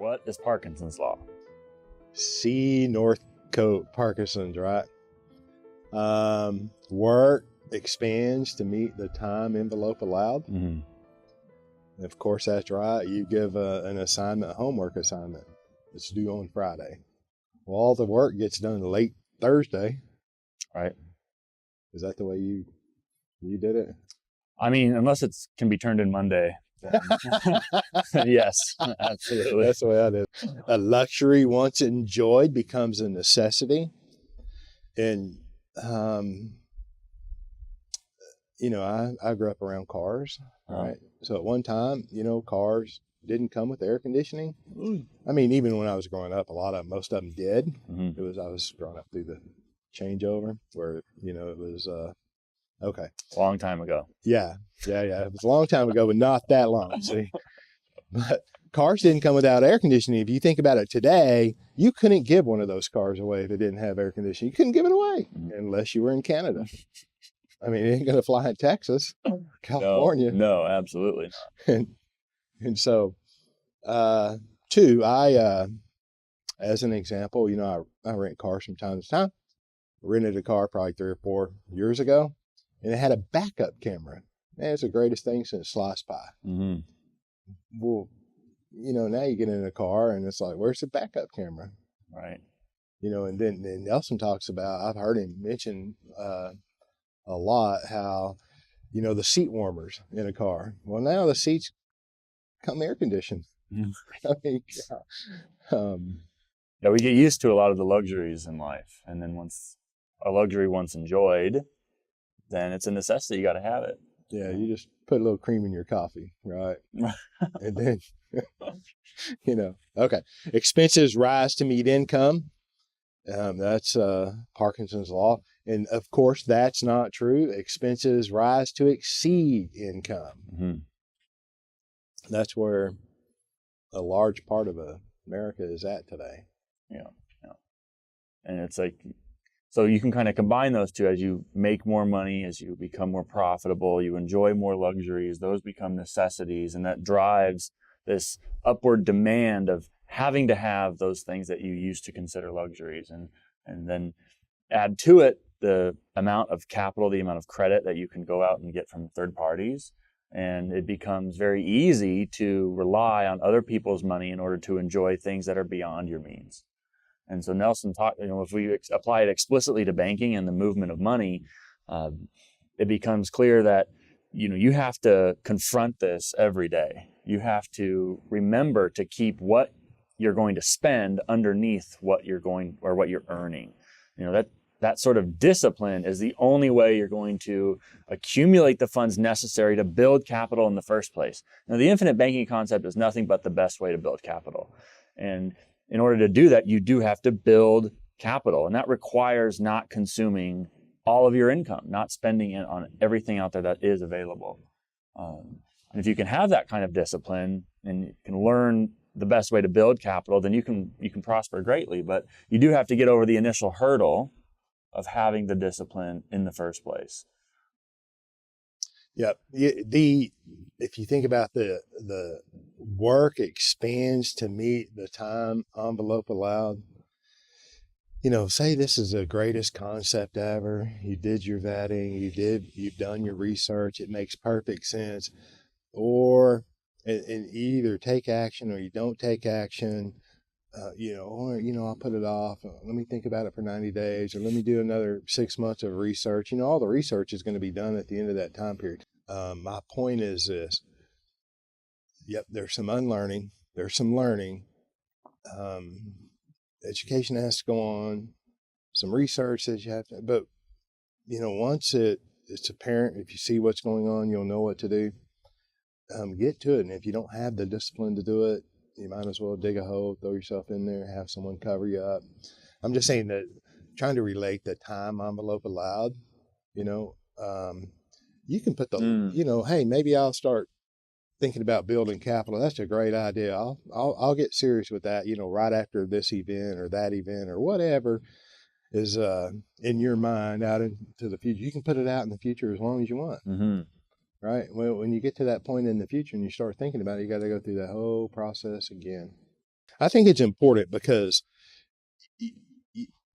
What is Parkinson's law? C. Northcote Parkinson's, right? Work expands to meet the time envelope allowed. Mm-hmm. And of course, that's right. You give an assignment, a homework assignment. It's due on Friday. Well, all the work gets done late Thursday. Right. Is that the way you did it? I mean, unless it can be turned in Monday. Yes, absolutely. That's the way I did it. A luxury once enjoyed becomes a necessity. And, I grew up around cars, right? So at one time, cars didn't come with air conditioning. I mean, even when I was growing up, most of them did. Mm-hmm. I was growing up through the changeover where, it was, okay. A long time ago. Yeah. It was a long time ago, but not that long. See, but cars didn't come without air conditioning. If you think about it today, you couldn't give one of those cars away if it didn't have air conditioning. You couldn't give it away unless you were in Canada. I mean, it ain't going to fly in Texas, California. No, absolutely not. And so, two, as an example, I rent cars from time to time. I rented a car probably 3 or 4 years ago, and it had a backup camera. Man, it's the greatest thing since sliced pie. Mm-hmm. Well, now you get in a car and it's like, where's the backup camera? Right. And then Nelson talks about, I've heard him mention a lot how, the seat warmers in a car. Well, now the seats come air conditioned. I mean, we get used to a lot of the luxuries in life. And then once a luxury once enjoyed, then it's a necessity. You got to have it. Yeah, you just put a little cream in your coffee, right? And then, okay. Expenses rise to meet income. That's Parkinson's law. And of course, that's not true. Expenses rise to exceed income. Mm-hmm. That's where a large part of America is at today. Yeah. And it's like, so you can kind of combine those two. As you make more money, as you become more profitable, you enjoy more luxuries, those become necessities, and that drives this upward demand of having to have those things that you used to consider luxuries. And then add to it the amount of capital, the amount of credit that you can go out and get from third parties. And it becomes very easy to rely on other people's money in order to enjoy things that are beyond your means. And so Nelson talked, if we apply it explicitly to banking and the movement of money, it becomes clear that, you have to confront this every day. You have to remember to keep what you're going to spend underneath what you're earning. That sort of discipline is the only way you're going to accumulate the funds necessary to build capital in the first place. Now, the infinite banking concept is nothing but the best way to build capital. And in order to do that, you do have to build capital. And that requires not consuming all of your income, not spending it on everything out there that is available. And if you can have that kind of discipline and you can learn the best way to build capital, then you can prosper greatly. But you do have to get over the initial hurdle of having the discipline in the first place. Yeah. If you think about the work expands to meet the time envelope allowed, say this is the greatest concept ever. You did your vetting, you've done your research. It makes perfect sense. Or, and you either take action or you don't take action. I'll put it off. Let me think about it for 90 days, or let me do another 6 months of research. All the research is going to be done at the end of that time period. My point is this. Yep, there's some unlearning. There's some learning. Education has to go on. Some research that you have to, but, once it's apparent, if you see what's going on, you'll know what to do. Get to it. And if you don't have the discipline to do it, you might as well dig a hole, throw yourself in there, have someone cover you up. I'm just saying that, trying to relate the time envelope allowed, you can put hey, maybe I'll start thinking about building capital. That's a great idea. I'll get serious with that, right after this event or that event or whatever is in your mind out into the future. You can put it out in the future as long as you want. Mm-hmm. Right. Well, when you get to that point in the future and you start thinking about it, you got to go through that whole process again. I think it's important because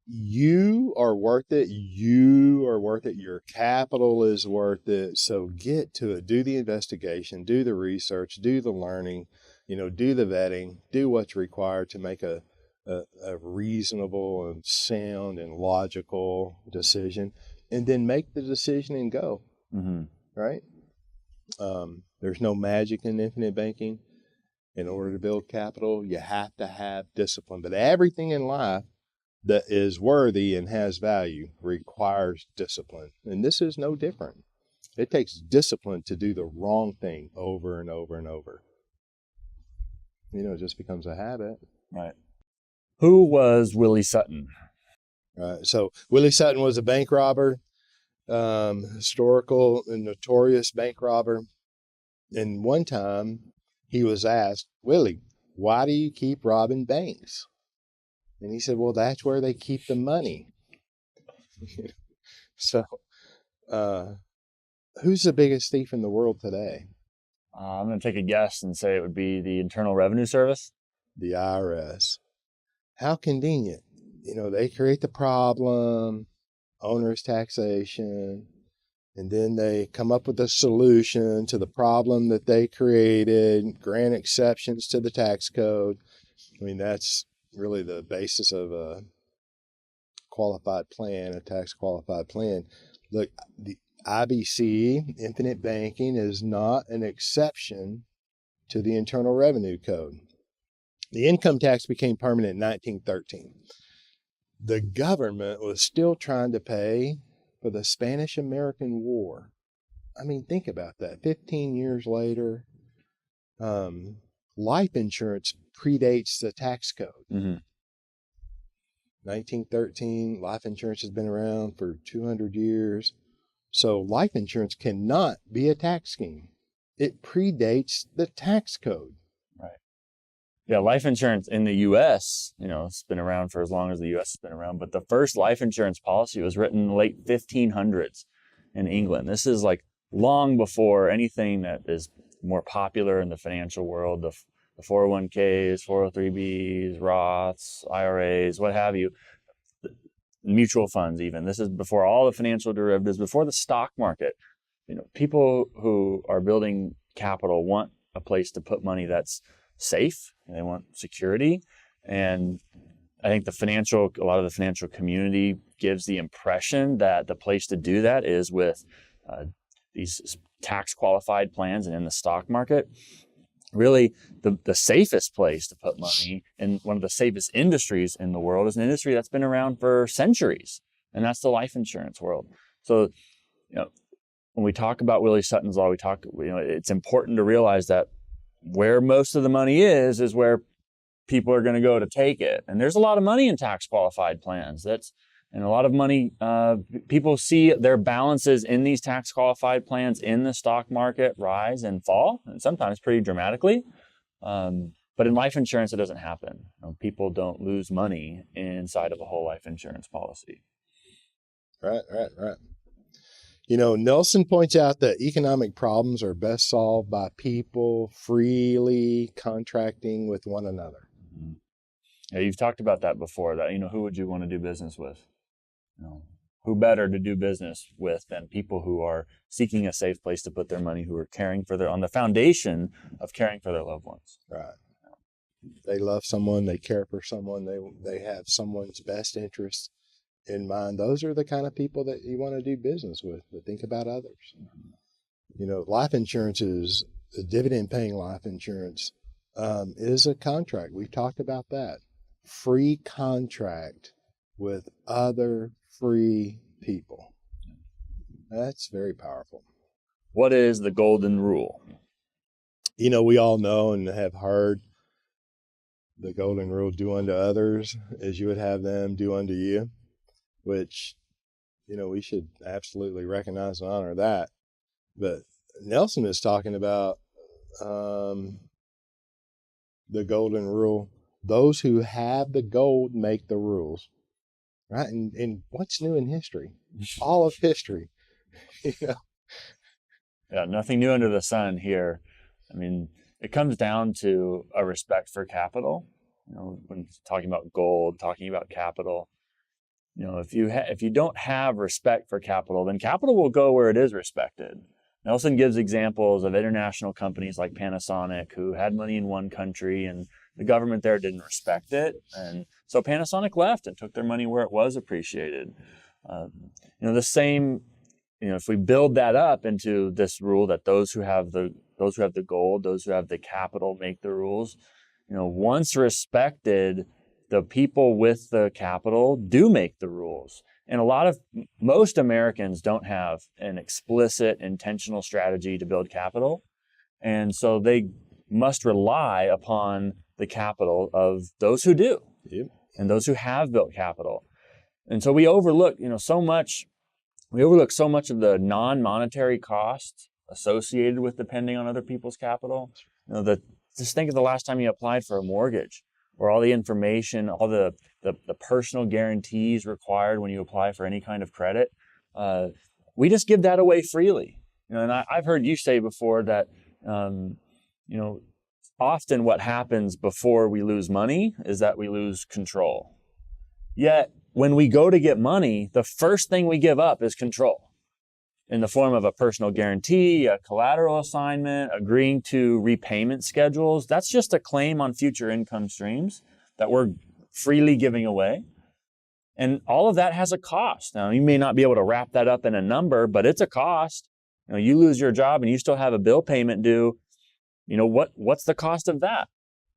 you are worth it. You are worth it. Your capital is worth it. So get to it. Do the investigation, do the research, do the learning, do the vetting, do what's required to make a reasonable and sound and logical decision, and then make the decision and go. Mm-hmm. Right? There's no magic in infinite banking. In order to build capital, you have to have discipline. But everything in life that is worthy and has value requires discipline. And this is no different. It takes discipline to do the wrong thing over and over and over. It just becomes a habit. Right. Who was Willie Sutton? So Willie Sutton was a bank robber, historical and notorious bank robber. And one time he was asked, Willie, why do you keep robbing banks? And he said, well, that's where they keep the money. So who's the biggest thief in the world today? I'm going to take a guess and say it would be the Internal Revenue Service. The IRS. How convenient. They create the problem, onerous taxation, and then they come up with a solution to the problem that they created, grant exceptions to the tax code. That's really the basis of a qualified plan, a tax qualified plan. Look, the IBC, infinite banking, is not an exception to the Internal Revenue Code. The income tax became permanent in 1913. The government was still trying to pay for the Spanish-American War. Think about that. 15 years later, life insurance predates the tax code. Mm-hmm. 1913, life insurance has been around for 200 years. So life insurance cannot be a tax scheme. It predates the tax code. Right. Yeah, life insurance in the U.S., it's been around for as long as the U.S. has been around. But the first life insurance policy was written in the late 1500s in England. This is like long before anything that is more popular in the financial world, the 401ks, 403bs, Roths, IRAs, what have you, mutual funds even. This is before all the financial derivatives, before the stock market. People who are building capital want a place to put money that's safe, and they want security. And I think a lot of the financial community gives the impression that the place to do that is with these tax qualified plans and in the stock market. Really, the safest place to put money in one of the safest industries in the world is an industry that's been around for centuries, and that's the life insurance world. So, when we talk about Willie Sutton's law, it's important to realize that where most of the money is where people are going to go to take it. And there's a lot of money in tax qualified plans. And a lot of money, people see their balances in these tax qualified plans in the stock market rise and fall, and sometimes pretty dramatically. But in life insurance, it doesn't happen. People don't lose money inside of a whole life insurance policy. Right. Nelson points out that economic problems are best solved by people freely contracting with one another. Mm-hmm. Yeah, you've talked about that before, that, who would you want to do business with? Who better to do business with than people who are seeking a safe place to put their money, who are on the foundation of caring for their loved ones. Right. They love someone, they care for someone, they have someone's best interests in mind. Those are the kind of people that you want to do business with, but think about others. Life insurance is a dividend paying life insurance is a contract. We've talked about that. Free contract with other free people. That's very powerful. What is the golden rule? We all know and have heard the golden rule: do unto others as you would have them do unto you, which, we should absolutely recognize and honor that. But Nelson is talking about the golden rule. Those who have the gold make the rules. Right. And what's new in history? All of history. Yeah, nothing new under the sun here. It comes down to a respect for capital. when talking about gold, talking about capital, if you don't have respect for capital, then capital will go where it is respected. Nelson gives examples of international companies like Panasonic who had money in one country and the government there didn't respect it. And so Panasonic left and took their money where it was appreciated. The same, if we build that up into this rule that those who have the gold, those who have the capital make the rules, once respected, the people with the capital do make the rules. And most Americans don't have an explicit, intentional strategy to build capital. And so they must rely upon the capital of those who do, and those who have built capital. And so we overlook, so much of the non-monetary costs associated with depending on other people's capital. Just think of the last time you applied for a mortgage, or all the information, all the personal guarantees required when you apply for any kind of credit. We just give that away freely. And I've heard you say before that, often what happens before we lose money is that we lose control. Yet when we go to get money, the first thing we give up is control in the form of a personal guarantee, a collateral assignment, agreeing to repayment schedules. That's just a claim on future income streams that we're freely giving away. And all of that has a cost. Now, you may not be able to wrap that up in a number, but it's a cost. You lose your job and you still have a bill payment due. What's the cost of that?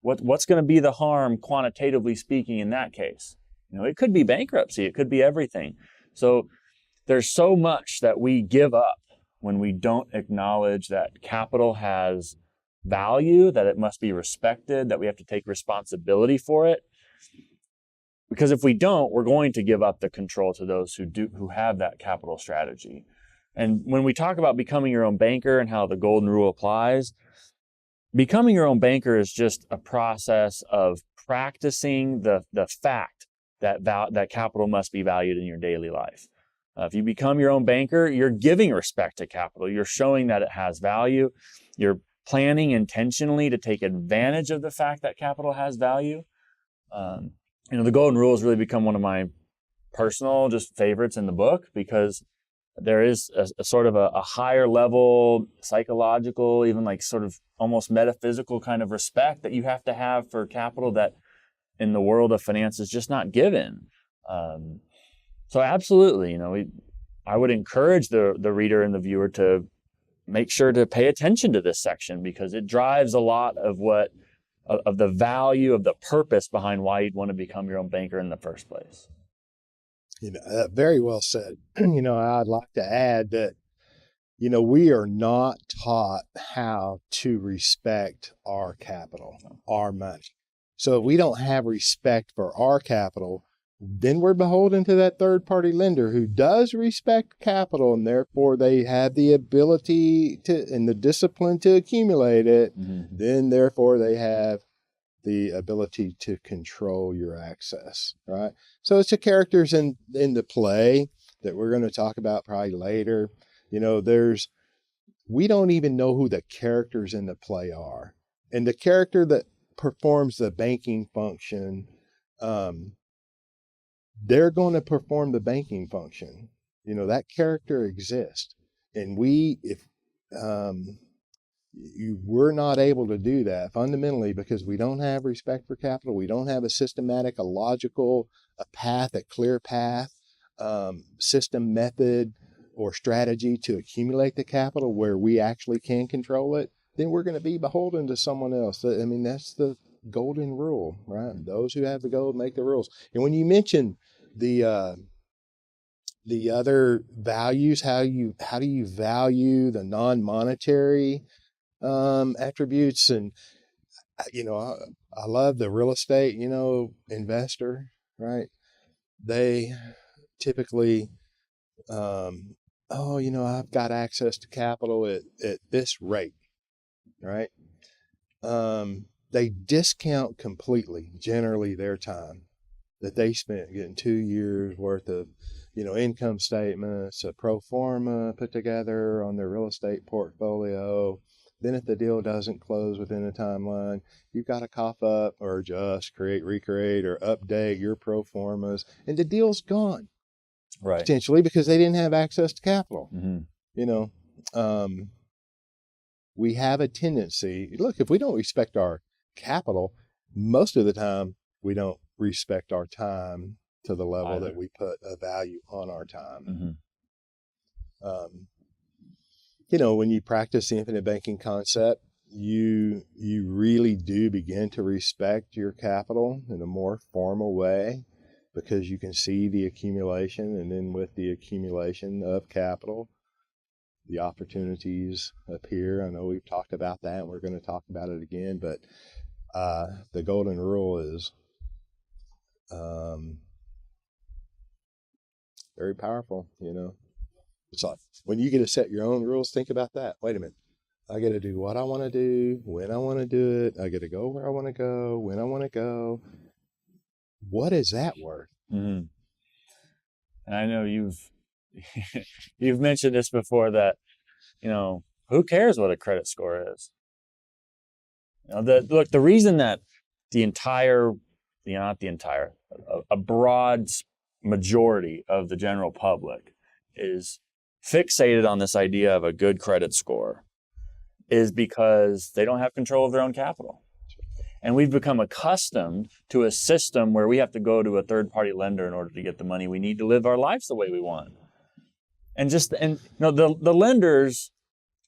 What's going to be the harm, quantitatively speaking, in that case? It could be bankruptcy. It could be everything. So there's so much that we give up when we don't acknowledge that capital has value, that it must be respected, that we have to take responsibility for it. Because if we don't, we're going to give up the control to those who have that capital strategy. And when we talk about becoming your own banker and how the golden rule applies, becoming your own banker is just a process of practicing the fact that capital must be valued in your daily life. If you become your own banker, you're giving respect to capital. You're showing that it has value. You're planning intentionally to take advantage of the fact that capital has value. The golden rule has really become one of my personal just favorites in the book, because there is a sort of a higher level psychological, even like sort of almost metaphysical kind of respect that you have to have for capital that in the world of finance is just not given. So absolutely, I would encourage the reader and the viewer to make sure to pay attention to this section, because it drives a lot of the value, of the purpose behind why you'd want to become your own banker in the first place. Very well said. I'd like to add that, we are not taught how to respect our capital, our money. So if we don't have respect for our capital, then we're beholden to that third-party lender who does respect capital, and therefore they have the ability and the discipline to accumulate it. Mm-hmm. Then, therefore, they have the ability to control your access, right? So it's the characters in the play that we're going to talk about probably later. We don't even know who the characters in the play are. And the character that performs the banking function, they're going to perform the banking function. That character exists. And we're not able to do that fundamentally because we don't have respect for capital. We don't have a systematic, a logical, a clear path, system, method, or strategy to accumulate the capital where we actually can control it. Then we're going to be beholden to someone else. I mean, that's the golden rule, right? Those who have the gold make the rules. And when you mention the other values, how do you value the non-monetary attributes? And I love the real estate investor, right? They typically I've got access to capital at this rate, right? They discount completely generally their time that they spent getting 2 years worth of income statements, a pro forma put together on their real estate portfolio, Then if the deal doesn't close within a timeline, you've got to cough up or adjust, create, recreate, or update your pro formas, and the deal's gone. Right. Potentially because they didn't have access to capital. Mm-hmm. You know, we have a tendency, look, if we don't respect our capital, most of the time we don't respect our time to the level that we put a value on our time. Mm-hmm. You know, when you practice the infinite banking concept, you really do begin to respect your capital in a more formal way, because you can see the accumulation, and then with the accumulation of capital, the opportunities appear. I know we've talked about that, and we're going to talk about it again, but the golden rule is very powerful. You know, it's like when you get to set your own rules, think about that. Wait a minute. I got to do what I want to do, when I want to do it. I got to go where I want to go, when I want to go. What is that worth? Mm-hmm. And I know you've mentioned this before, that, you know, who cares what a credit score is? You know, the reason that a broad majority of the general public is fixated on this idea of a good credit score is because they don't have control of their own capital. And we've become accustomed to a system where we have to go to a third-party lender in order to get the money we need to live our lives the way we want. And you know, the lenders,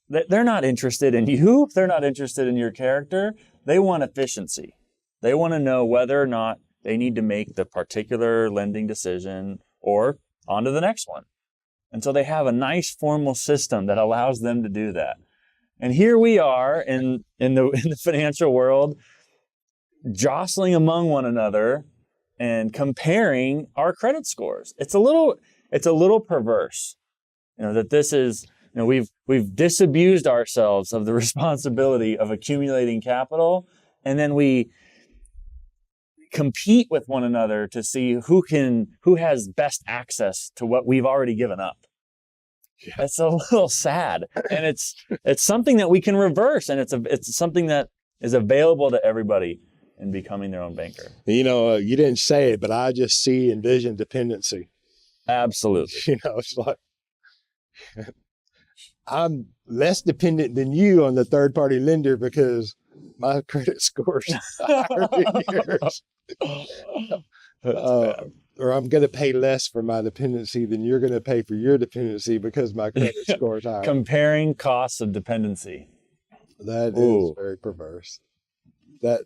they're not interested in you. They're not interested in your character. They want efficiency. They want to know whether or not they need to make the particular lending decision or on to the next one. And so they have a nice formal system that allows them to do that. And here we are in the financial world, jostling among one another and comparing our credit scores. It's a little perverse, you know, that this is, you know, we've disabused ourselves of the responsibility of accumulating capital, and then we compete with one another to see who has best access to what we've already given up. Yeah. That's a little sad, and it's something that we can reverse, and it's something that is available to everybody in becoming their own banker. You know, you didn't say it, but I just envision dependency. Absolutely. You know, it's like I'm less dependent than you on the third party lender because my credit score's higher than yours. Or I'm going to pay less for my dependency than you're going to pay for your dependency because my credit score is higher. Comparing costs of dependency. That is very perverse. That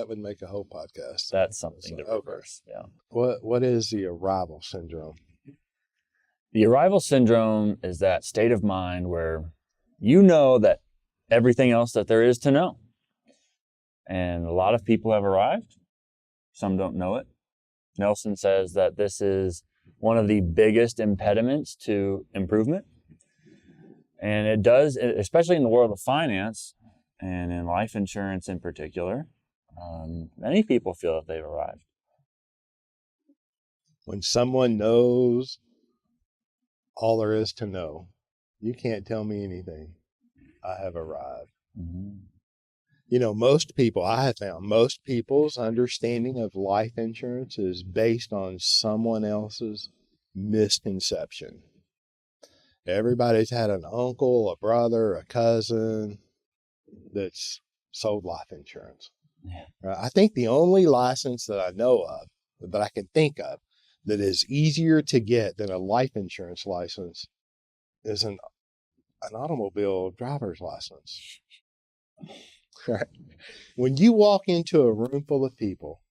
would make a whole podcast. That's something to reverse. Yeah. What is the arrival syndrome? The arrival syndrome is that state of mind where you know that everything else that there is to know. And a lot of people have arrived. Some don't know it. Nelson says that this is one of the biggest impediments to improvement. And it does, especially in the world of finance and in life insurance in particular, many people feel that they've arrived. When someone knows all there is to know, you can't tell me anything. I have arrived. Mm-hmm. You know, I have found most people's understanding of life insurance is based on someone else's misconception. Everybody's had an uncle, a brother, a cousin that's sold life insurance. Yeah. I think the only license that I know of, that I can think of, that is easier to get than a life insurance license is an automobile driver's license. Right. When you walk into a room full of people,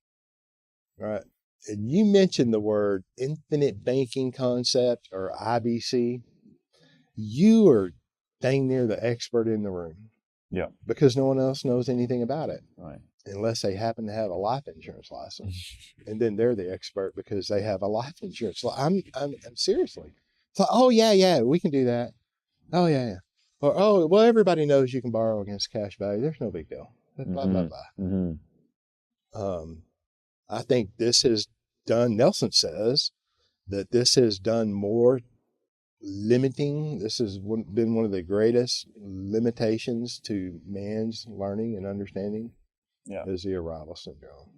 right, and you mention the word infinite banking concept or IBC, you are dang near the expert in the room. Yeah. Because no one else knows anything about it. Right. Unless they happen to have a life insurance license. And then they're the expert because they have a life insurance. I'm seriously. It's like, oh yeah, we can do that. Oh yeah. Or, oh, well, everybody knows you can borrow against cash value. There's no big deal. Blah, blah, blah. Mm-hmm. I think this has done, Nelson says, that this has done more limiting. This has been one of the greatest limitations to man's learning and understanding. Yeah. Is the arrival syndrome.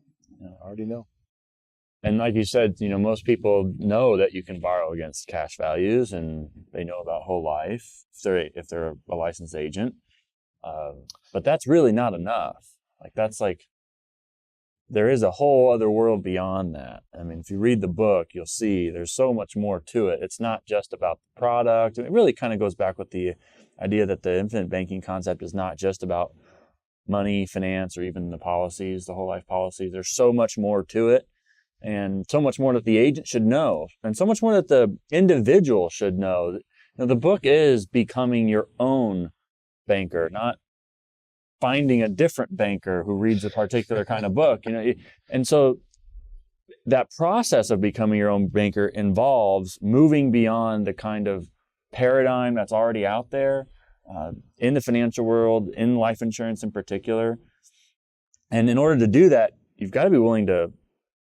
Yeah. I already know. And like you said, most people know that you can borrow against cash values, and they know about whole life if they're a licensed agent. But that's really not enough. There is a whole other world beyond that. I mean, if you read the book, you'll see there's so much more to it. It's not just about the product. It really kind of goes back with the idea that the infinite banking concept is not just about money, finance, or even the policies, the whole life policies. There's so much more to it, and so much more that the agent should know, and so much more that the individual should know. The book is becoming your own banker, not finding a different banker who reads a particular kind of book, and so that process of becoming your own banker involves moving beyond the kind of paradigm that's already out there in the financial world, in life insurance in particular. And in order to do that, you've got to be willing to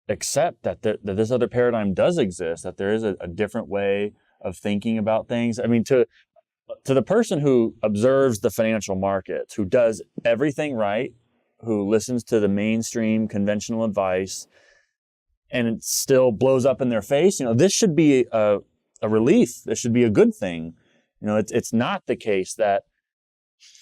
accept that this other paradigm does exist, that there is a different way of thinking about things. I mean, to the person who observes the financial markets, who does everything right, who listens to the mainstream conventional advice, and it still blows up in their face, this should be a relief. This should be a good thing. It's not the case that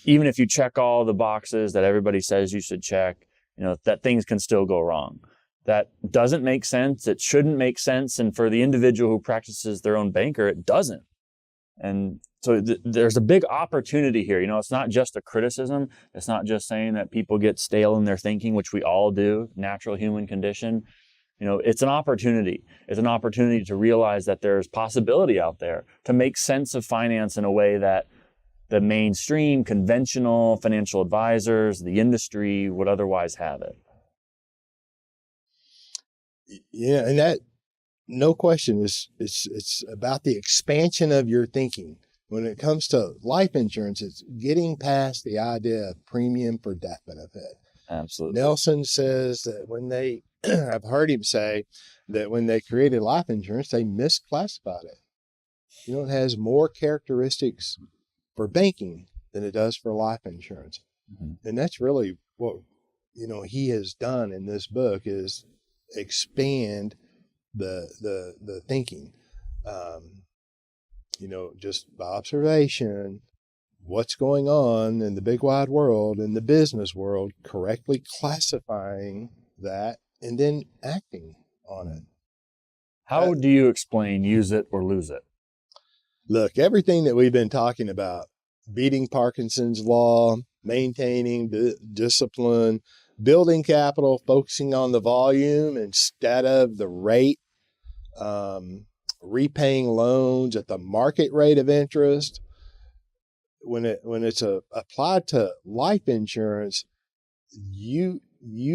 even if you check all the boxes that everybody says you should check, that things can still go wrong. That doesn't make sense. It shouldn't make sense. And for the individual who practices their own banker, it doesn't. And so there's a big opportunity here. It's not just a criticism. It's not just saying that people get stale in their thinking, which we all do, natural human condition. It's an opportunity. It's an opportunity to realize that there's possibility out there to make sense of finance in a way that the mainstream, conventional financial advisors, the industry would otherwise have it. Yeah, and that, no question, it's about the expansion of your thinking. When it comes to life insurance, it's getting past the idea of premium for death benefit. Absolutely. Nelson says that when they, I've heard him say that when they created life insurance, they misclassified it. It has more characteristics for banking than it does for life insurance. Mm-hmm. And that's really what, he has done in this book, is expand the thinking, just by observation, what's going on in the big wide world, in the business world, correctly classifying that, and then acting on it. How do you explain use it or lose it? Look, everything that we've been talking about, beating Parkinson's law, maintaining discipline, building capital, focusing on the volume instead of the rate, repaying loans at the market rate of interest. When it's applied to life insurance, you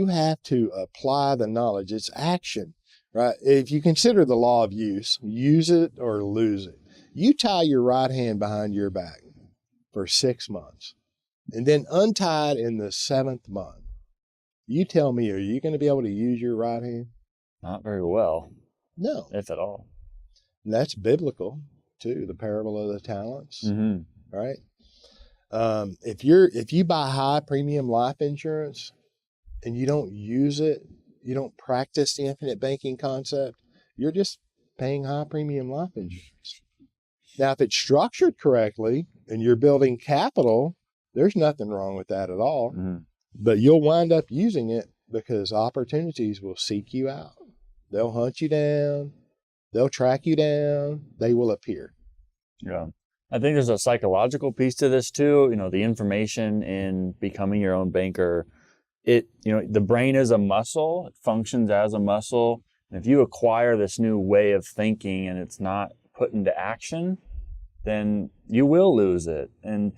have to apply the knowledge. It's action, right? If you consider the law of use it or lose it. You tie your right hand behind your back for 6 months and then untie it in the 7th month. You tell me, are you going to be able to use your right hand? Not very well. No. If at all. And that's biblical too, the parable of the talents, mm-hmm. Right? If you buy high premium life insurance and you don't use it, you don't practice the infinite banking concept, you're just paying high premium life insurance. Now, if it's structured correctly and you're building capital, there's nothing wrong with that at all. Mm-hmm. But you'll wind up using it because opportunities will seek you out. They'll hunt you down. They'll track you down. They will appear. Yeah. I think there's a psychological piece to this too. The information in becoming your own banker, the brain is a muscle. It functions as a muscle. And if you acquire this new way of thinking and it's not put into action, then you will lose it. And,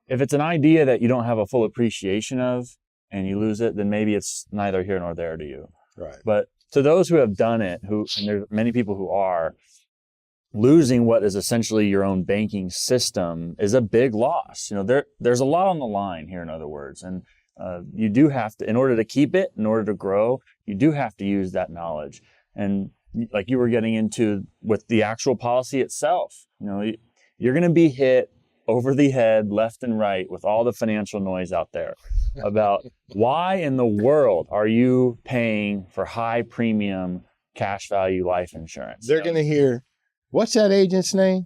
if it's an idea that you don't have a full appreciation of and you lose it, then maybe it's neither here nor there to you. Right. But to those who have done it, and there's many people who are, losing what is essentially your own banking system is a big loss. There's a lot on the line here, in other words. And you do have to, in order to keep it, in order to grow, you do have to use that knowledge. And like you were getting into with the actual policy itself. You're going to be hit over the head left and right with all the financial noise out there about why in the world are you paying for high premium cash value life insurance? They're going to hear, what's that agent's name?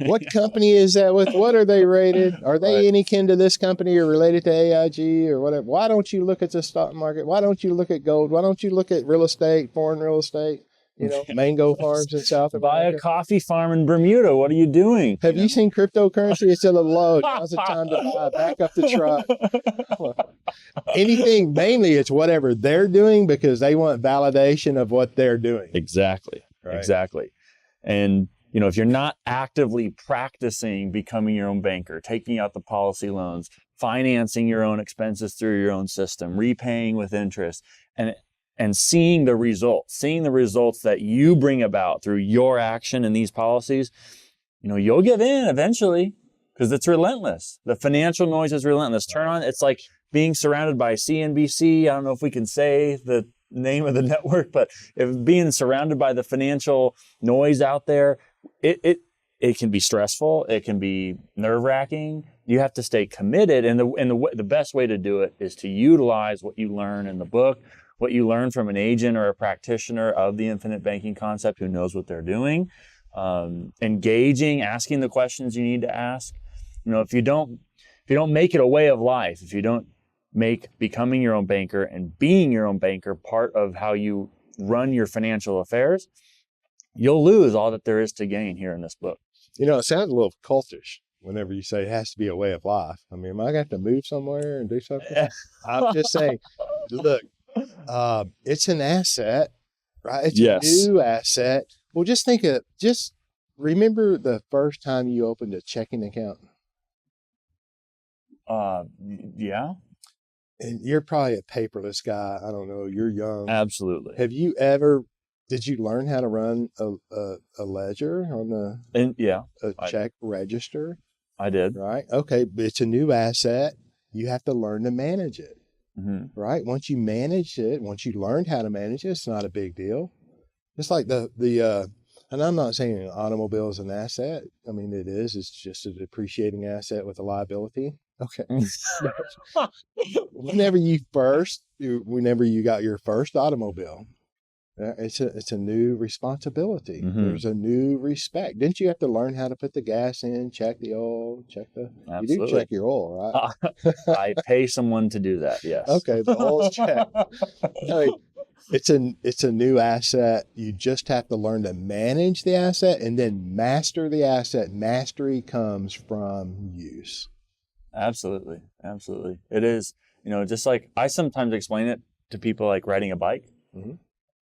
What company is that with? What are they rated? Are they any kin to this company or related to AIG or whatever? Why don't you look at the stock market? Why don't you look at gold? Why don't you look at real estate, foreign real estate? Mango farms in South America. Buy a coffee farm in Bermuda. What are you doing? Have you seen cryptocurrency? It's at a low. Now's the time to buy. Back up the truck. Anything, mainly it's whatever they're doing because they want validation of what they're doing. Exactly. Right. Exactly. And, if you're not actively practicing becoming your own banker, taking out the policy loans, financing your own expenses through your own system, repaying with interest, and seeing the results that you bring about through your action in these policies, you'll give in eventually because it's relentless. The financial noise is relentless. Turn on, it's like being surrounded by CNBC. I don't know if we can say the name of the network, but if being surrounded by the financial noise out there, it can be stressful. It can be nerve-wracking. You have to stay committed. And the best way to do it is to utilize what you learn in the book, what you learn from an agent or a practitioner of the infinite banking concept who knows what they're doing, engaging, asking the questions you need to ask. If you don't make it a way of life, if you don't make becoming your own banker and being your own banker part of how you run your financial affairs, you'll lose all that there is to gain here in this book. It sounds a little cultish whenever you say it has to be a way of life. I mean, am I going to have to move somewhere and do something? I'm just saying, look, it's an asset, right? It's a new asset. Well, just remember the first time you opened a checking account. Yeah. And you're probably a paperless guy. I don't know. You're young. Absolutely. Did you learn how to run a ledger on a check register? I did. Right. Okay. But it's a new asset. You have to learn to manage it. Mm-hmm. Right. Once you learned how to manage it, it's not a big deal. It's like and I'm not saying an automobile is an asset. I mean, it is. It's just a depreciating asset with a liability. Okay. Whenever you got your first automobile, it's a new responsibility. Mm-hmm. There's a new respect. Didn't you have to learn how to put the gas in, check the oil, Absolutely. You do check your oil, right? I pay someone to do that. Yes. Okay. The oil's checked. I mean, it's a new asset. You just have to learn to manage the asset and then master the asset. Mastery comes from use. Absolutely. Absolutely. It is, just like I sometimes explain it to people like riding a bike. Mm-hmm.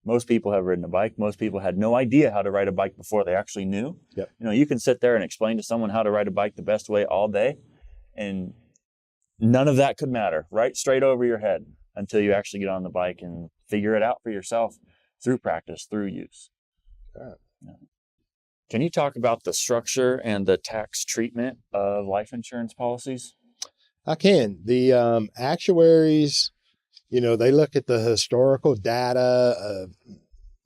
Most people have ridden a bike. Most people had no idea how to ride a bike before they actually knew. Yep. You can sit there and explain to someone how to ride a bike the best way all day, and none of that could matter, right? Straight over your head until you actually get on the bike and figure it out for yourself through practice, through use. Right. Yeah. Can you talk about the structure and the tax treatment of life insurance policies? I can. The actuaries, they look at the historical data of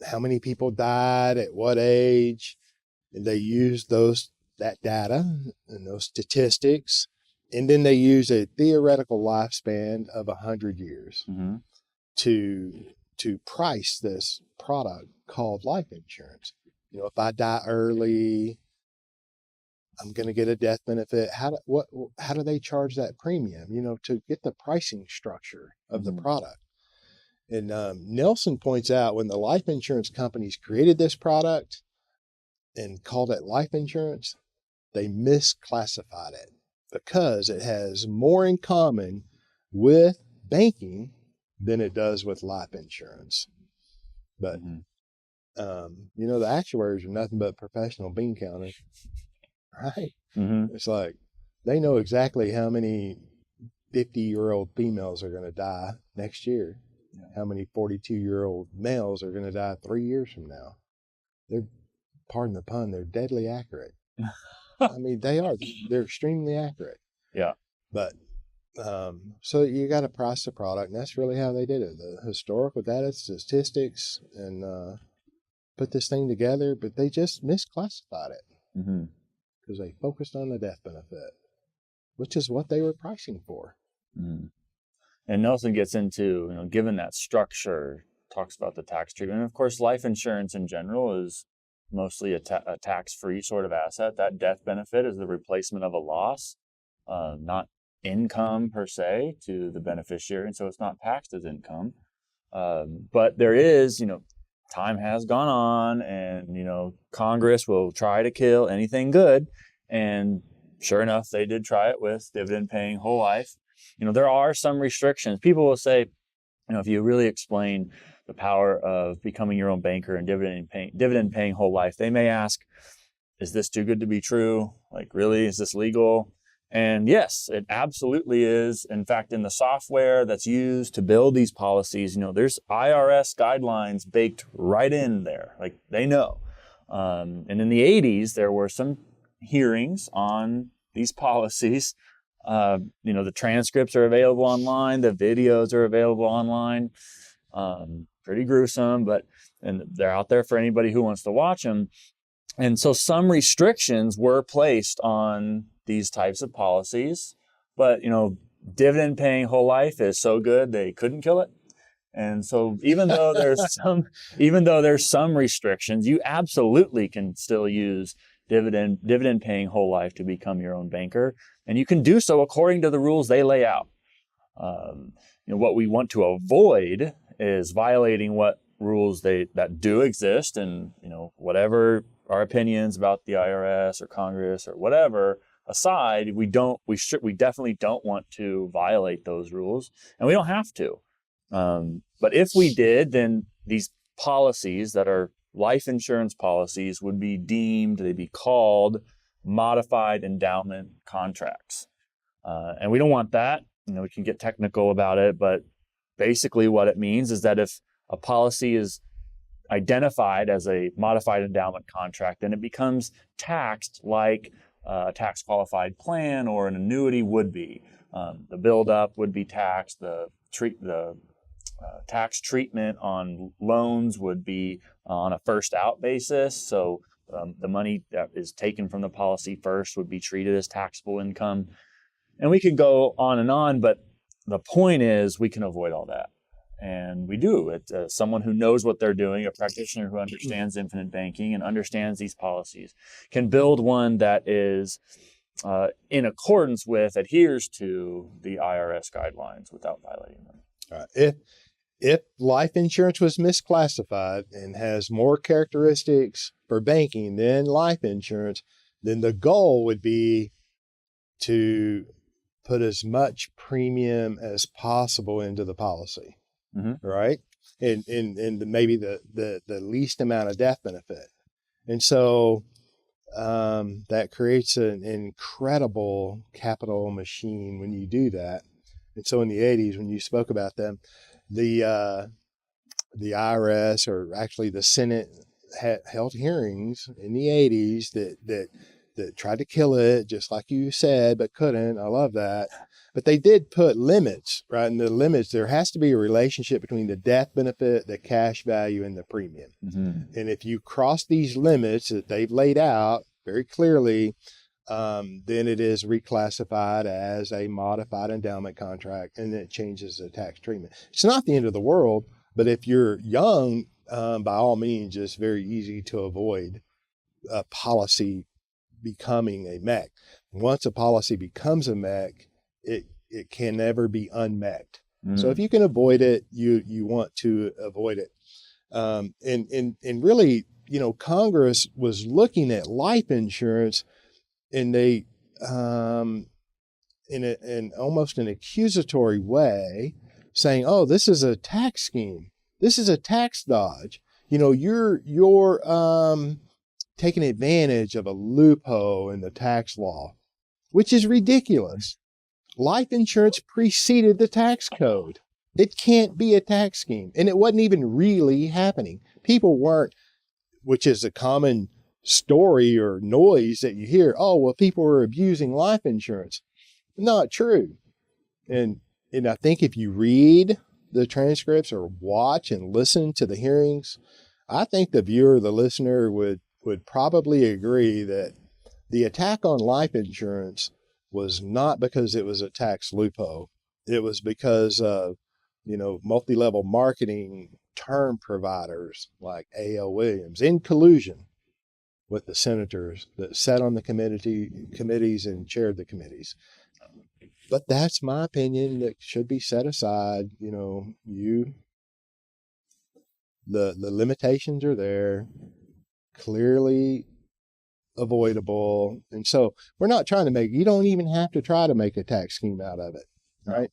how many people died at what age, and they use that data and those statistics, and then they use a theoretical lifespan of 100 years mm-hmm. to price this product called life insurance. If I die early, I'm going to get a death benefit. How do they charge that premium, to get the pricing structure of mm-hmm. the product? And Nelson points out when the life insurance companies created this product and called it life insurance, they misclassified it because it has more in common with banking than it does with life insurance. But, mm-hmm. The actuaries are nothing but professional bean counters. Right? Mm-hmm. It's like they know exactly how many 50-year-old females are going to die next year. Yeah. How many 42-year-old males are going to die 3 years from now. Pardon the pun, they're deadly accurate. I mean, they are. They're extremely accurate. Yeah. But so you got to price the product, and that's really how they did it. The historical data, statistics, and put this thing together, but they just misclassified it Mm-hmm. because they focused on the death benefit, which is what they were pricing for. Mm-hmm. And Nelson gets into, given that structure, talks about the tax treatment. And of course, life insurance in general is mostly a tax-free sort of asset. That death benefit is the replacement of a loss, not income per se to the beneficiary. And so it's not taxed as income. But there is, time has gone on and, Congress will try to kill anything good. And sure enough, they did try it with dividend paying whole life. There are some restrictions. People will say, if you really explain the power of becoming your own banker and dividend paying whole life, they may ask, is this too good to be true? Like, really, is this legal? And yes, it absolutely is. In fact, in the software that's used to build these policies, there's IRS guidelines baked right in there. Like, they know. And in the 80s, there were some hearings on these policies. The transcripts are available online. The videos are available online. Pretty gruesome, and they're out there for anybody who wants to watch them. And so some restrictions were placed on these types of policies, but, dividend paying whole life is so good they couldn't kill it. And so even though there's some restrictions, you absolutely can still use dividend paying whole life to become your own banker. And you can do so according to the rules they lay out. What we want to avoid is violating what rules that do exist, and whatever our opinions about the IRS or Congress or whatever aside, we definitely don't want to violate those rules, and we don't have to. But if we did, then these policies that are life insurance policies would be they'd be called modified endowment contracts. And we don't want that. We can get technical about it, but basically what it means is that if a policy is identified as a modified endowment contract, then it becomes taxed like a tax qualified plan or an annuity would be. The buildup would be taxed. The tax treatment on loans would be on a first out basis. So the money that is taken from the policy first would be treated as taxable income. And we could go on, but the point is we can avoid all that. And we do. It's someone who knows what they're doing, a practitioner who understands infinite banking and understands these policies, can build one that is in accordance with, adheres to the IRS guidelines without violating them. All right. If life insurance was misclassified and has more characteristics for banking than life insurance, then the goal would be to put as much premium as possible into the policy, right? And maybe the least amount of death benefit. And so that creates an incredible capital machine when you do that. And so in the 80s, when you spoke about them, the IRS, or actually the Senate, held hearings in the 80s that tried to kill it, just like you said, but couldn't. I love that. But they did put limits, right? And the limits, there has to be a relationship between the death benefit, the cash value, and the premium. And if you cross these limits that they've laid out very clearly, then it is reclassified as a modified endowment contract, and it changes the tax treatment. It's not the end of the world, but if you're young, by all means, it's very easy to avoid a policy becoming a MEC. Once a policy becomes a MEC, it can never be unmEC'd. So if you can avoid it, you want to avoid it. And really, Congress was looking at life insurance, and they, in almost an accusatory way, saying, "Oh, this is a tax scheme. This is a tax dodge. You're taking advantage of a loophole in the tax law," which is ridiculous. Life insurance preceded the tax code. It can't be a tax scheme. And it wasn't even really happening. People weren't, which is a common story or noise that you hear. Oh, well, people were abusing life insurance. Not true. And I think if you read the transcripts or watch and listen to the hearings, I think the viewer, the listener would probably agree that the attack on life insurance was not because it was a tax loophole. It was because of, multi-level marketing term providers like A.L. Williams in collusion with the senators that sat on the committees and chaired the committees. But that's my opinion that should be set aside. The limitations are there, clearly avoidable. And so we're not trying to you don't even have to try to make a tax scheme out of it. Right.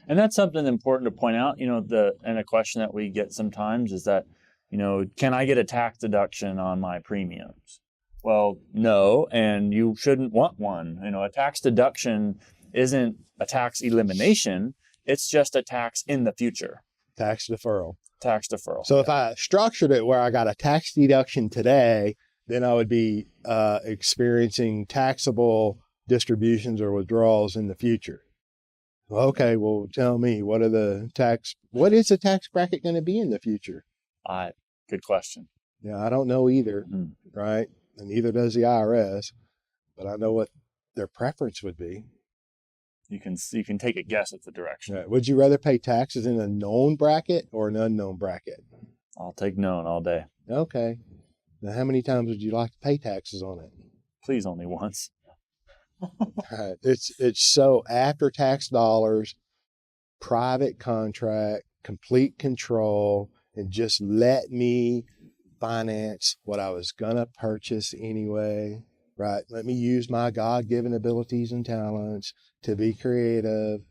And that's something important to point out, and a question that we get sometimes is that, can I get a tax deduction on my premiums? Well, no, and you shouldn't want one. A tax deduction isn't a tax elimination. It's just a tax in the future. Tax deferral. So if I structured it where I got a tax deduction today, then I would be experiencing taxable distributions or withdrawals in the future. Okay, well, tell me, what is the tax bracket going to be in the future? Good question. Yeah, I don't know either, right? And neither does the IRS, but I know what their preference would be. You can take a guess at the direction. Right. Would you rather pay taxes in a known bracket or an unknown bracket? I'll take known all day. Okay. Now, how many times would you like to pay taxes on it? Please, only once. Right. It's so after tax dollars, private contract, complete control, and just let me finance what I was going to purchase anyway. Right. Let me use my God-given abilities and talents to be creative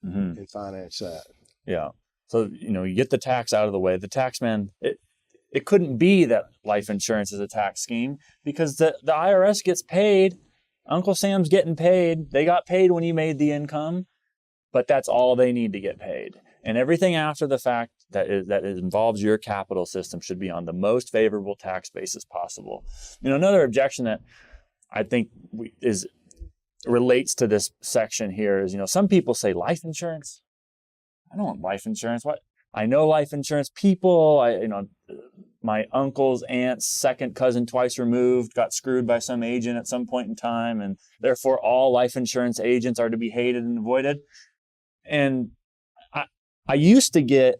and finance that. Yeah. So, you get the tax out of the way. The tax man, it couldn't be that life insurance is a tax scheme because the IRS gets paid. Uncle Sam's getting paid. They got paid when you made the income, but that's all they need to get paid. And everything after the fact that involves your capital system should be on the most favorable tax basis possible. Another objection that I think relates to this section here is, some people say life insurance. I don't want life insurance. What? I know life insurance people. My uncle's aunt's second cousin twice removed got screwed by some agent at some point in time, and therefore all life insurance agents are to be hated and avoided. And I used to get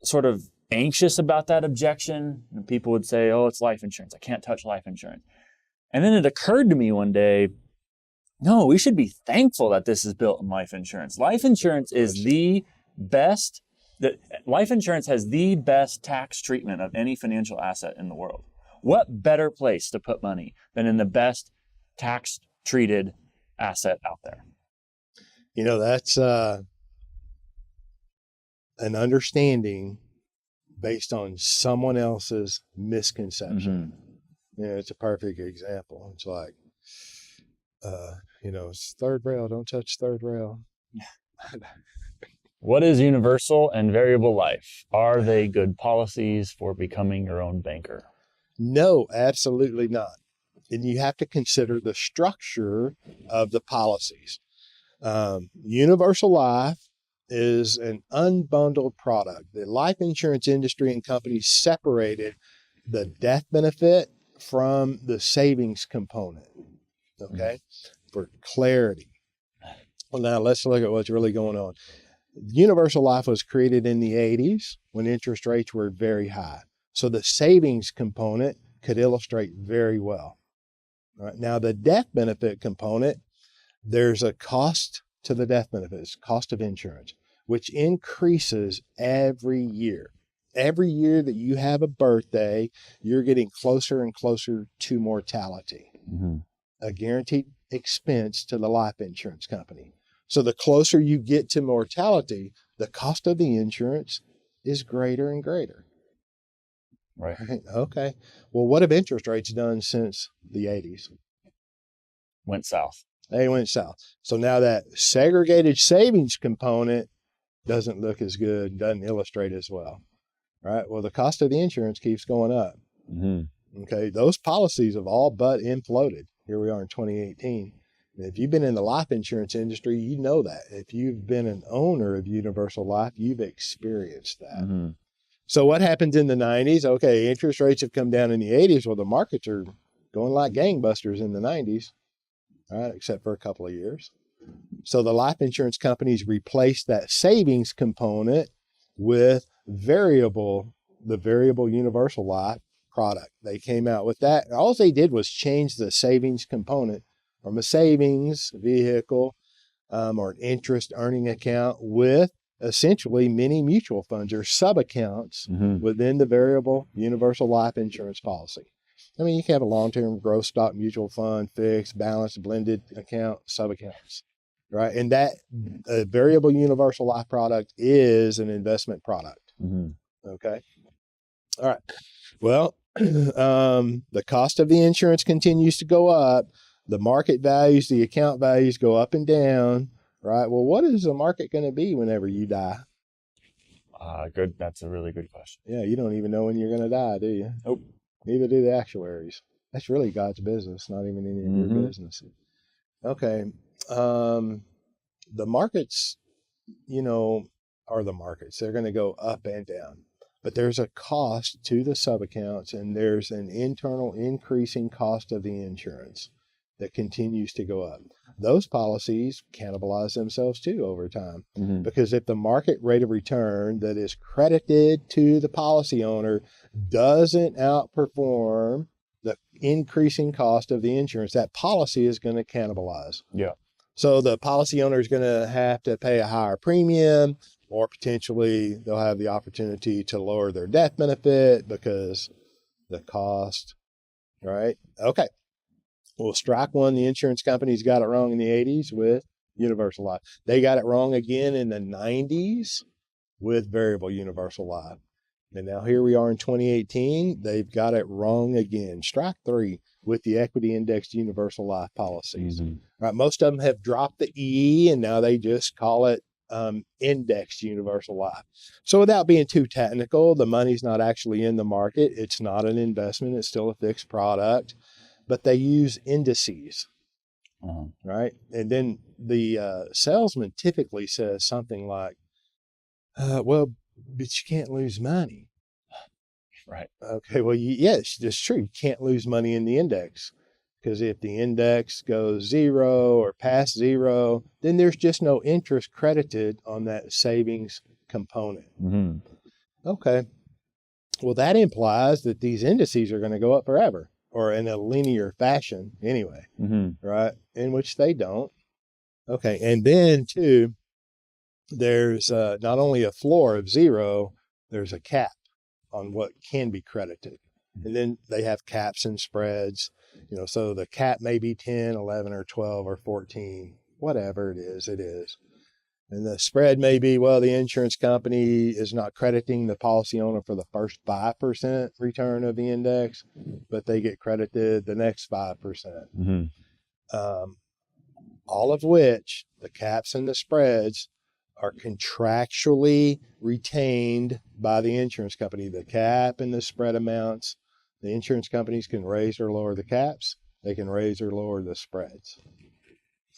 sort of anxious about that objection, and people would say, "Oh, it's life insurance. I can't touch life insurance." And then it occurred to me one day, no, we should be thankful that this is built in life insurance. Life insurance is the best. Life insurance has the best tax treatment of any financial asset in the world. What better place to put money than in the best tax-treated asset out there? That's an understanding based on someone else's misconception. It's a perfect example. It's like, it's third rail, don't touch third rail. What is universal and variable life? Are they good policies for becoming your own banker? No, absolutely not. And you have to consider the structure of the policies. Universal life is an unbundled product. The life insurance industry and companies separated the death benefit from the savings component, okay, for clarity. Well, now let's look at what's really going on. Universal life was created in the 80s when interest rates were very high. So the savings component could illustrate very well. All right. Now, the death benefit component, there's a cost to the death benefits, cost of insurance, which increases every year. Every year that you have a birthday, you're getting closer and closer to mortality. A guaranteed expense to the life insurance company. So the closer you get to mortality, the cost of the insurance is greater and greater. Right. Okay. Well, what have interest rates done since the 80s? Went south. They went south. So now that segregated savings component doesn't look as good, doesn't illustrate as well. Right. Well, the cost of the insurance keeps going up. Okay. Those policies have all but imploded. Here we are in 2018. And if you've been in the life insurance industry, you know that. If you've been an owner of Universal Life, you've experienced that. So what happens in the 90s? Okay, interest rates have come down in the 80s. Well, the markets are going like gangbusters in the 90s, right? Except for a couple of years. So the life insurance companies replaced that savings component with the variable universal life product. They came out with that. All they did was change the savings component from a savings vehicle or an interest earning account with essentially mini mutual funds or sub accounts within the variable universal life insurance policy. I mean, you can have a long-term growth stock mutual fund, fixed, balanced, blended account, sub accounts, right? And that variable universal life product is an investment product. Okay. All right. Well, the cost of the insurance continues to go up. The market values, the account values go up and down, right? Well, what is the market going to be whenever you die? Good. That's a really good question. Yeah, you don't even know when you're going to die, do you? Nope. Neither do the actuaries. That's really God's business, not even any of your business. Okay. The markets, are the markets. They're going to go up and down. But there's a cost to the sub-accounts, and there's an internal increasing cost of the insurance that continues to go up. Those policies cannibalize themselves too over time, because if the market rate of return that is credited to the policy owner doesn't outperform the increasing cost of the insurance, that policy is going to cannibalize. Yeah. So the policy owner is going to have to pay a higher premium, or potentially they'll have the opportunity to lower their death benefit because the cost, right? Okay. Well, strike one, the insurance companies got it wrong in the 80s with universal life. They got it wrong again in the 90s with variable universal life. And now here we are in 2018. They've got it wrong again. Strike three with the equity indexed universal life policies. Right? Most of them have dropped the E, and now they just call it indexed universal life. So without being too technical, the money's not actually in the market. It's not an investment. It's still a fixed product, but they use indices, right? And then the salesman typically says something like, well, but you can't lose money. Right. Okay. Well, yes, that's true. You can't lose money in the index, because if the index goes zero or past zero, then there's just no interest credited on that savings component. Okay. Well, that implies that these indices are going to go up forever, or in a linear fashion anyway, right? In which they don't. Okay. And then too, there's not only a floor of zero, there's a cap on what can be credited. And then they have caps and spreads, so the cap may be 10, 11, or 12, or 14, whatever it is. And the spread may be, well, the insurance company is not crediting the policy owner for the first 5% return of the index, but they get credited the next 5%. All of which, the caps and the spreads, are contractually retained by the insurance company. The cap and the spread amounts, the insurance companies can raise or lower the caps. They can raise or lower the spreads.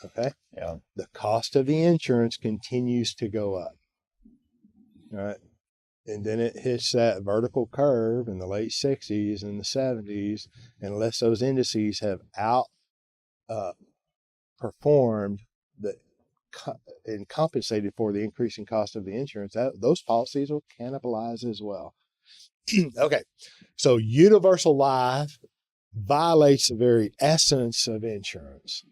Okay. Yeah. The cost of the insurance continues to go up. All right. And then it hits that vertical curve in the late 60s and the 70s, unless those indices have outperformed and compensated for the increasing cost of the insurance, those policies will cannibalize as well. Okay. So universal life violates the very essence of insurance.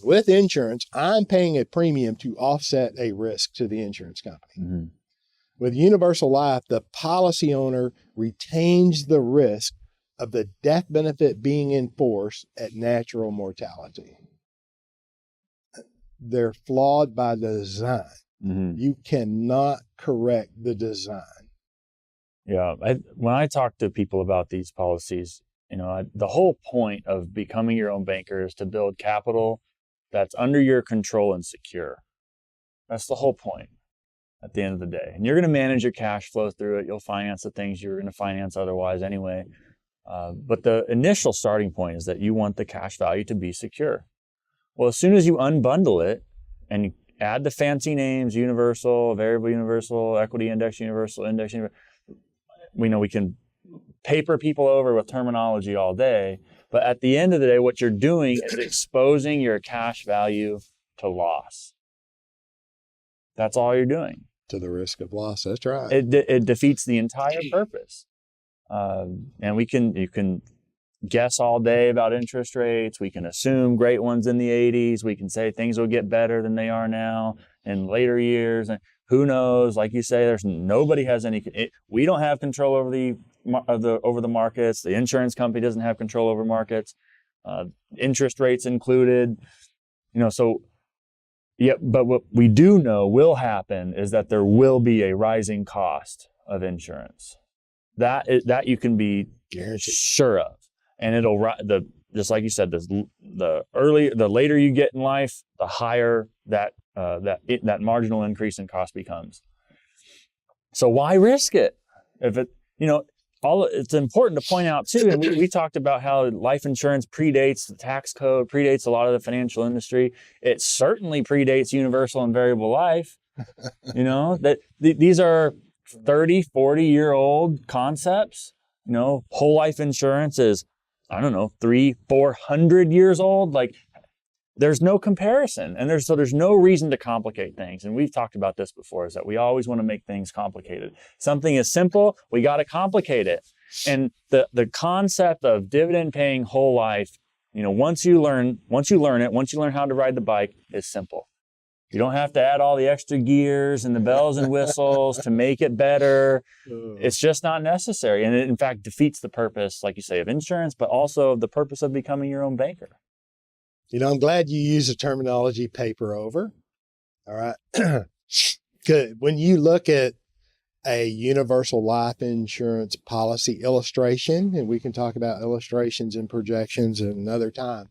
With insurance, I'm paying a premium to offset a risk to the insurance company. With universal life, the policy owner retains the risk of the death benefit being in force at natural mortality. They're flawed by design. You cannot correct the design. Yeah. When I talk to people about these policies, the whole point of becoming your own banker is to build capital that's under your control and secure. That's the whole point at the end of the day. And you're going to manage your cash flow through it. You'll finance the things you're going to finance otherwise anyway. But the initial starting point is that you want the cash value to be secure. Well, as soon as you unbundle it and add the fancy names, universal, variable universal, equity index universal, index universal. We know we can paper people over with terminology all day, but at the end of the day, what you're doing is exposing your cash value to loss. That's all you're doing. To the risk of loss. That's right. It defeats the entire purpose. And you can guess all day about interest rates. We can assume great ones in the 80s. We can say things will get better than they are now in later years. And who knows? Like you say, nobody has any. We don't have control over the markets. The insurance company doesn't have control over markets. Interest rates included. So. Yeah, but what we do know will happen is that there will be a rising cost of insurance. That you can be sure of, and just like you said, the later you get in life, the higher that marginal increase in cost becomes. So why risk it? If it it's important to point out too, and we talked about how life insurance predates the tax code, predates a lot of the financial industry. It certainly predates universal and variable life. That these are 30, 40-year-old concepts. Whole life insurance is, 300-400 years old. Like, there's no comparison, and there's no reason to complicate things. And we've talked about this before, is that we always want to make things complicated. Something is simple, we got to complicate it. And the concept of dividend paying whole life, once you learn how to ride the bike, is simple. You don't have to add all the extra gears and the bells and whistles to make it better. It's just not necessary. And it, in fact, defeats the purpose, like you say, of insurance, but also the purpose of becoming your own banker. I'm glad you use the terminology paper over. All right. Good. When you look at a universal life insurance policy illustration, and we can talk about illustrations and projections at another time,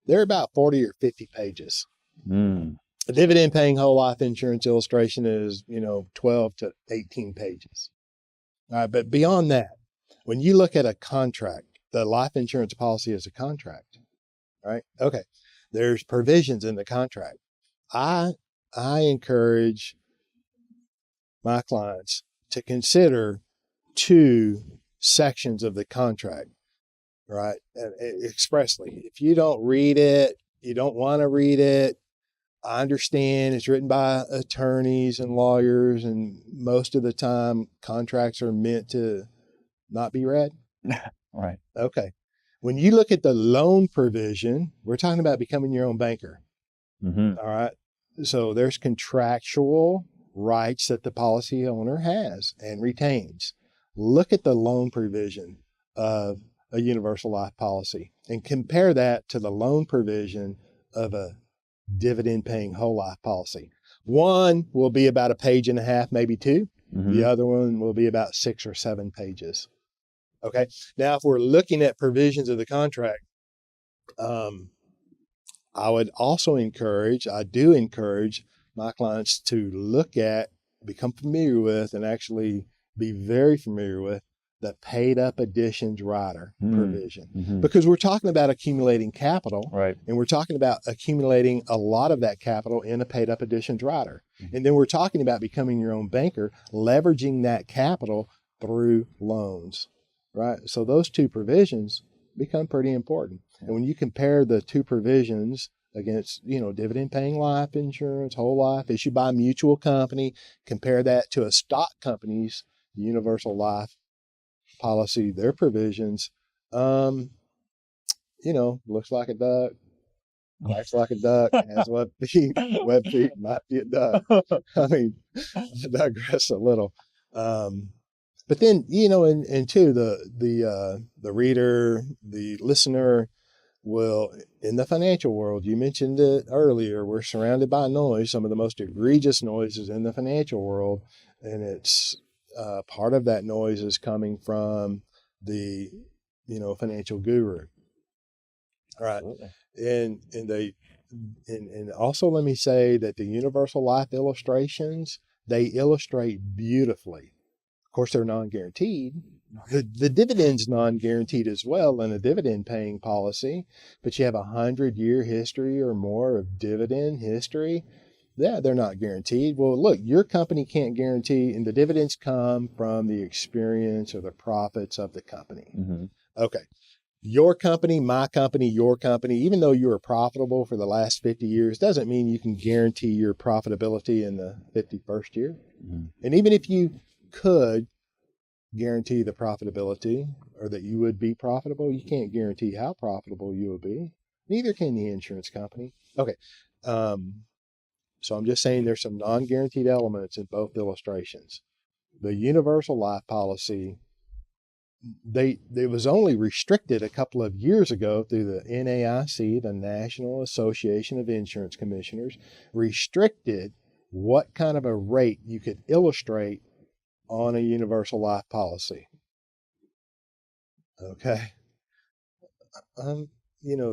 they're about 40 or 50 pages. A dividend paying whole life insurance illustration is, 12 to 18 pages. All right. But beyond that, when you look at a contract, the life insurance policy is a contract. Right. Okay. There's provisions in the contract. I encourage my clients to consider 2 sections of the contract, right? Expressly. If you don't read it, you don't want to read it. I understand it's written by attorneys and lawyers, and most of the time contracts are meant to not be read. Right. Okay. When you look at the loan provision, we're talking about becoming your own banker. Mm-hmm. All right. So there's contractual rights that the policy owner has and retains. Look at the loan provision of a universal life policy and compare that to the loan provision of a dividend paying whole life policy. One will be about 1.5 pages, maybe 2. Mm-hmm. The other one will be about 6 or 7 pages. Okay. Now, if we're looking at provisions of the contract, I would also encourage my clients to become familiar with, and actually be very familiar with the paid up additions rider provision, because we're talking about accumulating capital, right? And we're talking about accumulating a lot of that capital in a paid up additions rider. And then we're talking about becoming your own banker, leveraging that capital through loans. Right. So those 2 provisions become pretty important. And when you compare the 2 provisions against, dividend paying life insurance, whole life issued by a mutual company, compare that to a stock company's universal life policy, their provisions, looks like a duck, quacks like a duck, has web feet, might be a duck. I digress a little. But then, and too, the reader, the listener will, in the financial world, you mentioned it earlier, we're surrounded by noise, some of the most egregious noises in the financial world. And it's part of that noise is coming from the, financial guru. All right. Absolutely. And also let me say that the universal life illustrations, they illustrate beautifully. Of course, they're non-guaranteed. The dividend's non-guaranteed as well in a dividend paying policy, but you have 100-year history or more of dividend history. Yeah, they're not guaranteed. Well, look, your company can't guarantee, and the dividends come from the experience or the profits of the company. Mm-hmm. Okay. Your company, my company, your company, even though you were profitable for the last 50 years, doesn't mean you can guarantee your profitability in the 51st year. Mm-hmm. And even if you could guarantee the profitability or that you would be profitable, you can't guarantee how profitable you will be. Neither can the insurance company. Okay. So I'm just saying there's some non-guaranteed elements in both illustrations. The universal life policy, it was only restricted a couple of years ago through the NAIC, the National Association of Insurance Commissioners, restricted what kind of a rate you could illustrate on a universal life policy. Okay.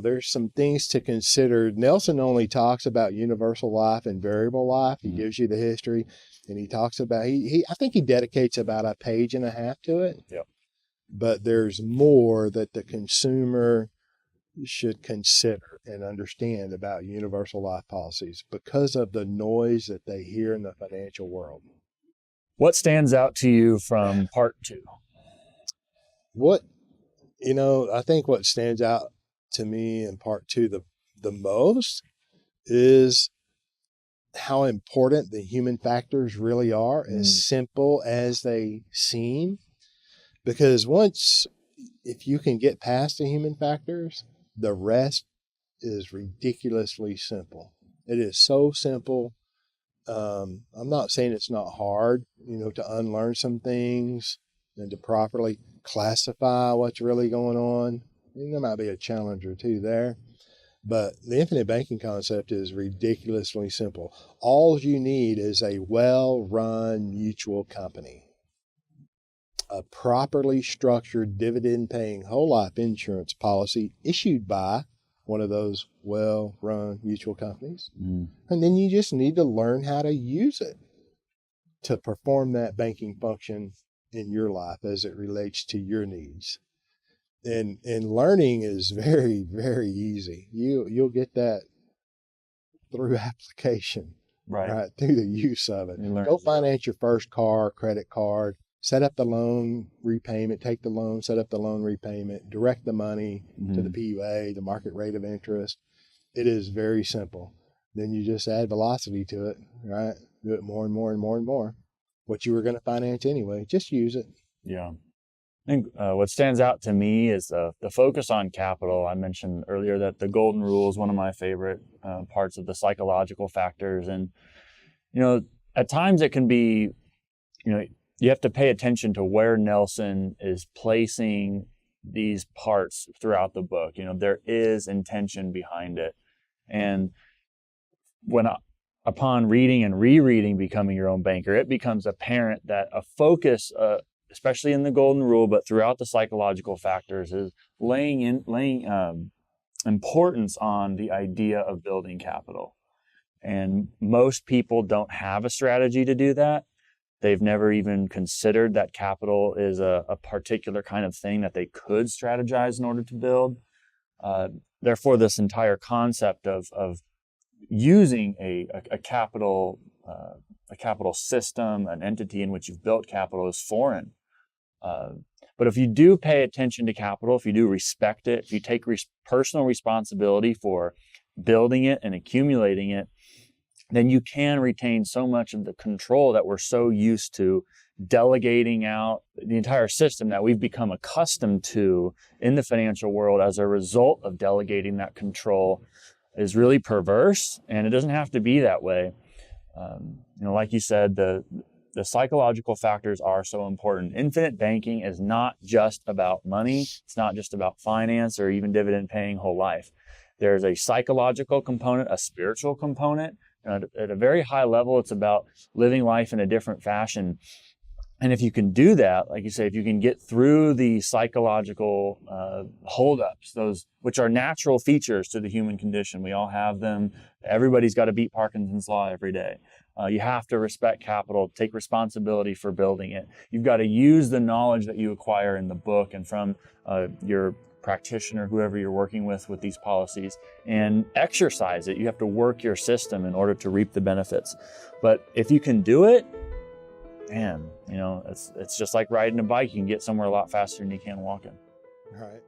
There's some things to consider. Nelson only talks about universal life and variable life. He gives you the history, and he talks about, I think he dedicates about a page and a half to it. Yep. But there's more that the consumer should consider and understand about universal life policies because of the noise that they hear in the financial world. What stands out to you from part 2? I think what stands out to me in part 2 the most is how important the human factors really are, as simple as they seem. Because if you can get past the human factors, the rest is ridiculously simple. It is so simple. I'm not saying it's not hard, to unlearn some things and to properly classify what's really going on. There might be a challenge or two there, but the infinite banking concept is ridiculously simple. All you need is a well-run mutual company, a properly structured dividend-paying whole life insurance policy issued by one of those well-run mutual companies. And then you just need to learn how to use it to perform that banking function in your life as it relates to your needs. And learning is very, very easy. You'll get that through application, right? Through the use of it. Go finance your first car, credit card, set up the loan repayment, take the loan, set up the loan repayment, direct the money to the PUA, the market rate of interest. It is very simple. Then you just add velocity to it, right? Do it more and more and more and more. What you were going to finance anyway, just use it. Yeah. I think what stands out to me is the focus on capital. I mentioned earlier that the golden rule is one of my favorite parts of the psychological factors. And, at times it can be, you have to pay attention to where Nelson is placing these parts throughout the book. There is intention behind it. And upon reading and rereading Becoming Your Own Banker, it becomes apparent that a focus, especially in the golden rule, but throughout the psychological factors, is laying importance on the idea of building capital. And most people don't have a strategy to do that. They've never even considered that capital is a particular kind of thing that they could strategize in order to build. Therefore, this entire concept of using a capital system, an entity in which you've built capital, is foreign. But if you do pay attention to capital, if you do respect it, if you take personal responsibility for building it and accumulating it, then you can retain so much of the control that we're so used to delegating out. The entire system that we've become accustomed to in the financial world as a result of delegating that control is really perverse, and it doesn't have to be that way. Like you said, the psychological factors are so important. Infinite banking is not just about money. It's not just about finance or even dividend paying whole life. There's a psychological component, a spiritual component. At a very high level, it's about living life in a different fashion. And if you can do that, like you say, if you can get through the psychological holdups, those which are natural features to the human condition, we all have them. Everybody's got to beat Parkinson's law every day. You have to respect capital, take responsibility for building it. You've got to use the knowledge that you acquire in the book and from your practitioner, whoever you're working with these policies, and exercise it. You have to work your system in order to reap the benefits. But if you can do it, man, you know, it's just like riding a bike. You can get somewhere a lot faster than you can walking. Right.